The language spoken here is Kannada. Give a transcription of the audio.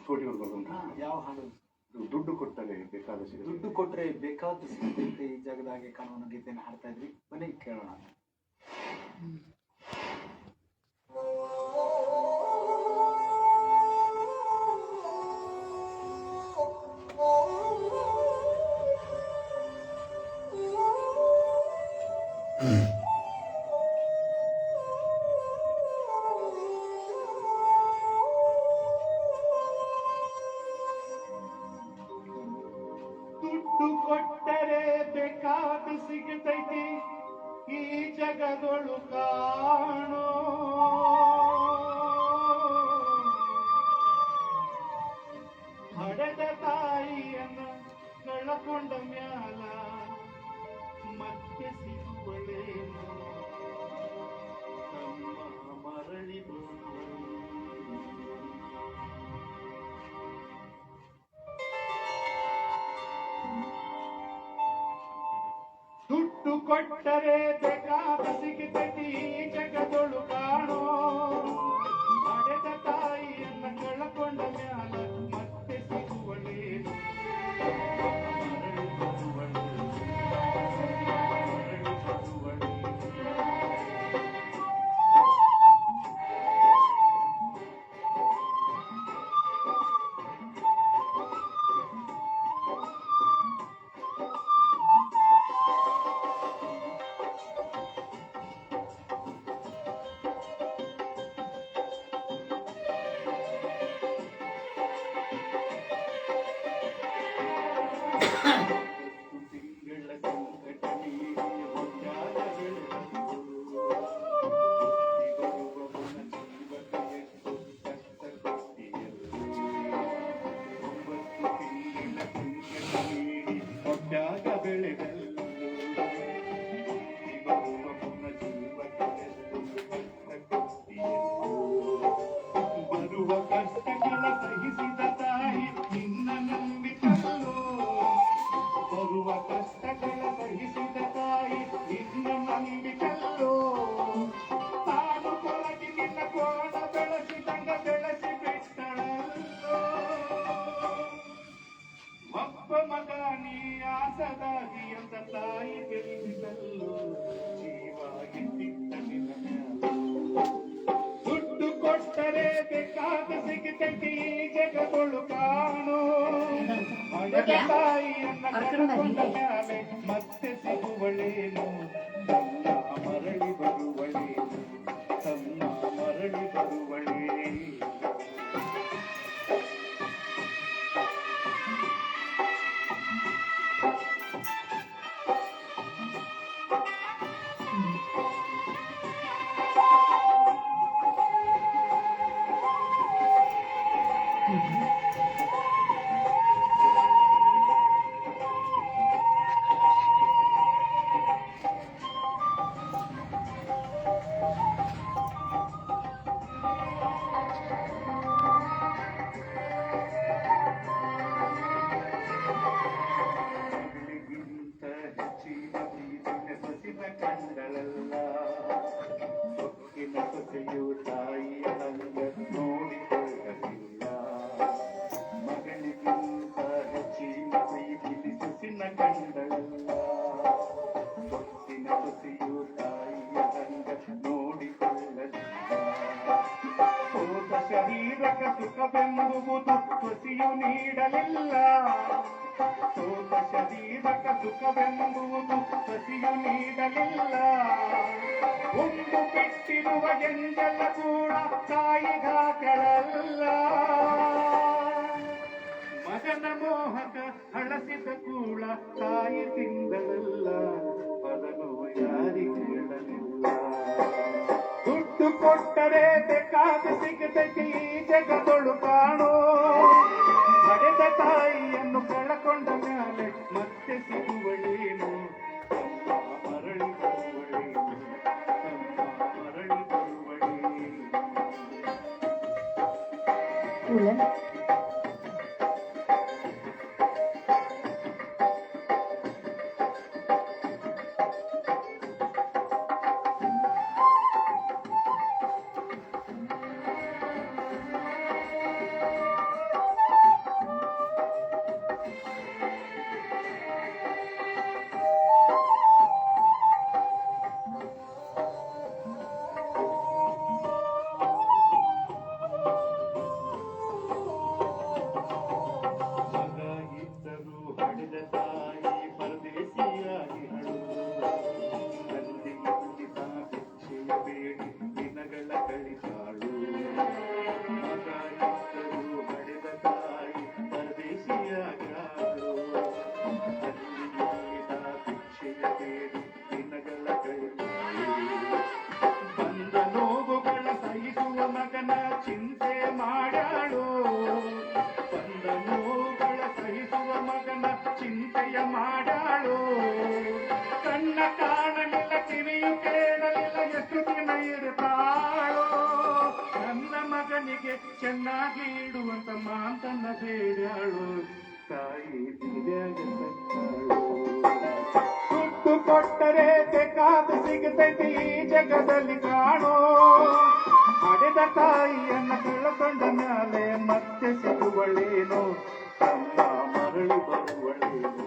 ಕೋಟಿವರೆಗೂ ಬರ್ತುಂಟು. ಯಾವ ಹಾಡು? ದುಡ್ಡು ಕೊಟ್ಟರೆ ಬೇಕಾದ ಸಿಗುತ್ತೆ. ದುಡ್ಡು ಕೊಟ್ಟರೆ ಬೇಕಾದ ಸಿಗುತ್ತೆ ಈ ಜಗದಾಗೆ ಕಾನೂನು ಗೀತೆಯನ್ನು ಹಾಡ್ತಾ ಇದ್ವಿ. ಬನ್ನಿ ಕೇಳೋಣ. ದುಡ್ಡು ಕೊಟ್ಟರೆ ಬೇಕಾದ ಸಿಗತೈತಿ ಈ ಜಗದೊಳು ಕಾಣೋ, ಹಡೆದ ತಾಯಿಯನ್ನ ಕಳಕೊಂಡ ಮ್ಯಾಲ ಮತ್ತೆ ಸಿಗುವಳೇನು ನಮ್ಮ ಮರಳಿ ದುಡ್ಡು ಕೊಟ್ಟರೆ ಬೇಕಾದ ಸಿಗತೈತಿ ಈ ಜಗದೊಳು ಕಾಣೋ, ಹಡೆದ ತಾಯಿಯನ್ನ ಕಳಕೊಂಡ ಮ್ಯಾಲ ಮತ್ತೆ ಸಿಗುವಳೇನು ಮರಳಿ ಬರುವಳೇನು, ಮರಳಿ ಬರುವಳೇನು. ತಿಂಗಳ ಸಂಕಟ ನೀಡಿ ಹೊಂದಾದ ಬೆಳೆದವರು, ಬರುವವನ ಜೀವಕ್ಕೆ ಎಷ್ಟು ಕಷ್ಟ ಕೊಟ್ಟಿಯರು. 9 ತಿಂಗಳ ಸಂಕಟ ನೀಡಿ ಹೊಂದಾದ ಬೆಳೆದವರು, ಬರುವವನ ಜೀವಕ್ಕೆ ಎಷ್ಟು ಕಷ್ಟ ಕೊಟ್ಟಿಯರು. ಬರುವ ಕಷ್ಟಗಳ ಸಹಿಸಿದ ತಾಯಿ ನಿನ್ನ ನಂಬಿಕಲ್ಲೋ, ಬರುವ ಕಷ್ಟಗಳ ಸಹಿಸಿದ ತಾಯಿ ನಿನ್ನ ನಂಬಿಕಲ್ಲೋ. ತಾನು ಕೊರಗಿ ನಿನ್ನ ಕೋಣ ಬೆಳೆಸಿದಂಗ ಬೆಳೆಸಿ ಬಿಟ್ಟಳಲ್ಲೋ. ಒಬ್ಬ ಮಗ ನೀ ಆಸದಾಗಿ ಅಂತ ತಾಯಿ ಬೆಳೆಸಿದಲ್ಲೋ, ಜೀವ ಎತ್ತಿಟ್ಟ ನಿನ್ನ ಮ್ಯಾಲ. ದುಡ್ಡು ಕೊಟ್ಟರೆ ಬೇಕಾದ ಸಿಗತೈತಿ ಈ ಜಗದೊಳು ಕಾಣೋ, ಹಡೆದ ತಾಯಿಯನ್ನ ಕಳಕೊಂಡ ಮ್ಯಾಲೆ ಮತ್ತೆ ಸಿಗುವಳೇನು ತನ್ನ ಮರಳಿ ಬರುವಳೇನು, ತನ್ನ ಮರಳಿ ಬರುವಳೇನು. ಮಗಳಿಗಿಂತ ಹೆಚ್ಚಿನ ಪ್ರೀತಿನ ಸೊಸಿನ ಕಂಡಳಲ್ಲ, ಸೊಕ್ಕಿನ ಸೊಸೆಯು ತಾಯಿಯ ಹಂಗ ನೋಡಿಕೊಳ್ಳಲಿಲ್ಲ. ಮಗಳಿಗಿಂತ ಹೆಚ್ಚಿನ ಪ್ರೀತಿನ ಸೊಸಿನ ಕಂಡಳಲ್ಲ, ಸೊಕ್ಕಿನ ಸೊಸೆಯು ತಾಯಿಯ ಹಂಗ ನೋಡಿಕೊಳ್ಳಲಿಲ್ಲ. ಹೋದ ಶರೀರಕ ಸುಖವೆಂಬುವುದು ಸೊಸೆಯು ನೀಡಲಿಲ್ಲ, ಸೋತ ಶರೀರಕ ಸುಖವೆಂಬುವುದು ಸಸಿಯು ನೀಡಲಿಲ್ಲ. ಉಂಡು ಬಿಟ್ಟಿರುವ ಎಂಜಲ ಕೂಡ ತಾಯಿಗಾಕಳಲ್ಲ, ಮಗನ ಮೋಹಕ ಹಳಸಿದ ಕೂಡ ತಾಯಿ ತಿಂದಳಲ್ಲ, ಅದನ್ನು ಯಾರಿಗೆ ಹೇಳಲಿಲ್ಲ. ದುಡ್ಡು ಕೊಟ್ಟರೆ ಬೇಕಾದ ಸಿಗತೈತಿ ಈ ಜಗದೊಳು ಕಾಣೋ, ಹಡೆದ ತಾಯಿಯನ್ನು ಕಳಕೊಂಡ ಮ್ಯಾಲೆ ಮತ್ತೆ ಸಿಗುವಳೇನು ತಮ್ಮ ಮರಳಿ ಬರುವಳೇನು, ತಮ್ಮ ಮರಳಿ ಬರುವಳೇನು. ಕಾಂತನ ಬೇಡ್ಯಾಳು ತಾಯಿ ಬಿಡ್ಯಾಗ ಸತ್ತಾಳು. ದುಡ್ಡು ಕೊಟ್ಟರೆ ಬೇಕಾದ ಸಿಗತೈತಿ ಈ ಜಗದಲ್ಲಿ ಕಾಣೋ, ಹಡೆದ ತಾಯಿಯನ್ನ ಕಳಕೊಂಡ ಮ್ಯಾಲೆ ಮತ್ತೆ ಸಿಗುವಳೇನೋ, ತಮ್ಮ ಮರಳಿ ಬರುವಳೇನೋ.